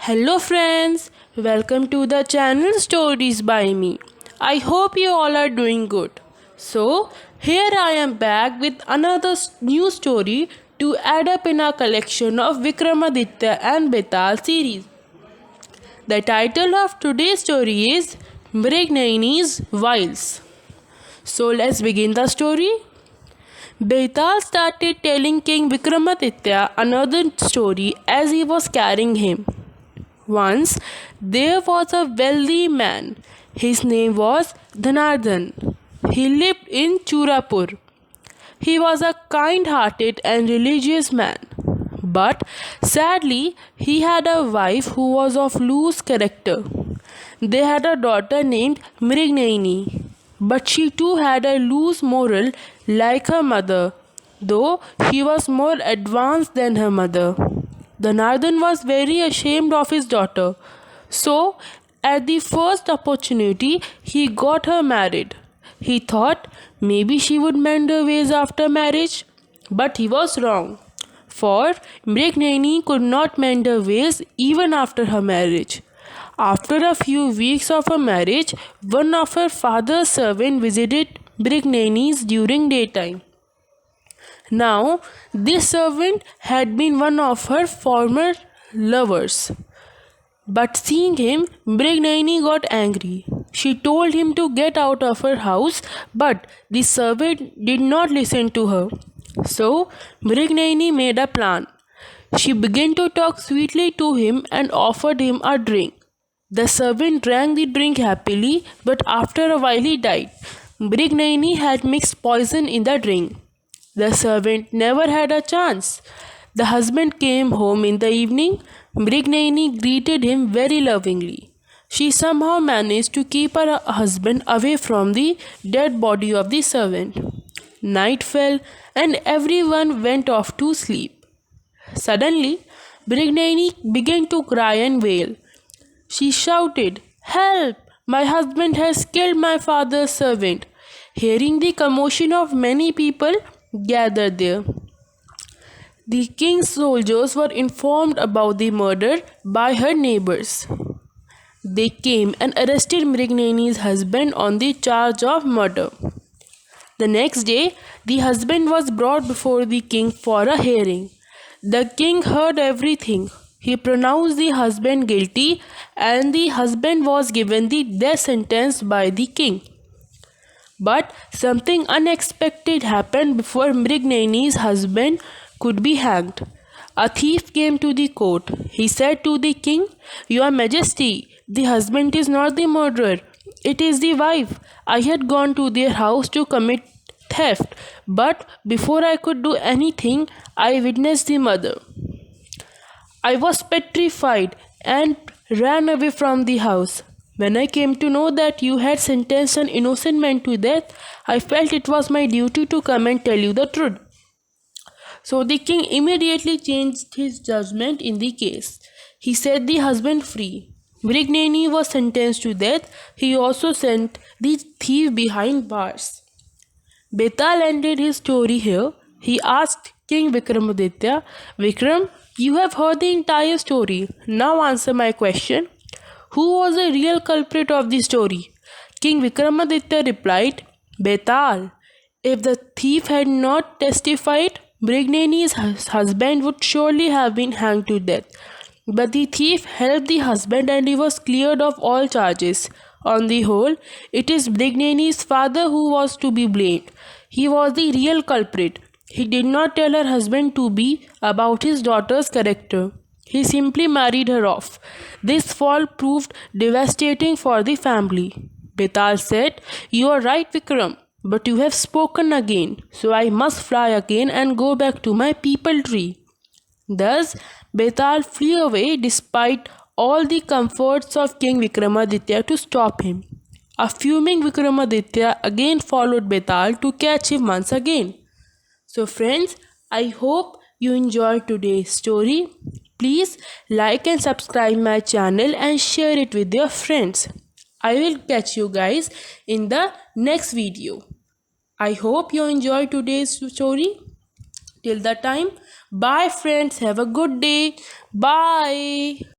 Hello friends, welcome to the channel Stories by me. I hope you all are doing good. So, here I am back with another new story to add up in our collection of Vikrmaditya and Baital series. The title of today's story is Mrignaini's Wiles. So, let's begin the story. Baital started telling King Vikramaditya another story as he was carrying him. Once there was a wealthy man. His name was Dhanardhan. He lived in Churapur. He was a kind hearted and religious man. But sadly, he had a wife who was of loose character. They had a daughter named Mrignaini, but she too had a loose moral like her mother, though she was more advanced than her mother. The Nardan was very ashamed of his daughter, so at the first opportunity he got her married. He thought maybe she would mend her ways after marriage, but he was wrong. For Mrignaini could not mend her ways even after her marriage. After a few weeks of her marriage, one of her father's servants visited Mrignaini's during daytime. Now, this servant had been one of her former lovers. But seeing him, Mrignaini got angry. She told him to get out of her house, but the servant did not listen to her. So, Mrignaini made a plan. She began to talk sweetly to him and offered him a drink. The servant drank the drink happily, but after a while he died. Mrignaini had mixed poison in the drink. The servant never had a chance. The husband came home in the evening. Mrignaini greeted him very lovingly. She somehow managed to keep her husband away from the dead body of the servant. Night fell and everyone went off to sleep. Suddenly, Mrignaini began to cry and wail. She shouted, "Help! My husband has killed my father's servant." Hearing the commotion of many people gathered there, the king's soldiers were informed about the murder by her neighbors. They came and arrested Mrignaini's husband on the charge of murder. The next day, the husband was brought before the king for a hearing. The king heard everything. He pronounced the husband guilty, and the husband was given the death sentence by the king. But something unexpected happened before Mrignaini's husband could be hanged. A thief came to the court. He said to the king, "Your Majesty, the husband is not the murderer. It is the wife. I had gone to their house to commit theft, but before I could do anything, I witnessed the murder. I was petrified and ran away from the house. When I came to know that you had sentenced an innocent man to death, I felt it was my duty to come and tell you the truth." So the king immediately changed his judgment in the case. He set the husband free. Mrignaini was sentenced to death. He also sent the thief behind bars. Baital ended his story here. He asked King Vikramaditya, "Vikram, you have heard the entire story. Now answer my question. Who was the real culprit of the story?" King Vikramaditya replied, "Baital. If the thief had not testified, Mrignaini's husband would surely have been hanged to death. But the thief helped the husband and he was cleared of all charges. On the whole, it is Mrignaini's father who was to be blamed. He was the real culprit. He did not tell her husband to be about his daughter's character. He simply married her off. This fall proved devastating for the family." Baital said, "You are right, Vikram, but you have spoken again, so I must fly again and go back to my peepal tree." Thus, Baital flew away despite all the comforts of King Vikramaditya to stop him. A fuming Vikramaditya again followed Baital to catch him once again. So friends, I hope you enjoyed today's story. Please like and subscribe my channel and share it with your friends. I will catch you guys in the next video. I hope you enjoyed today's story. Till that time, bye friends. Have a good day. Bye.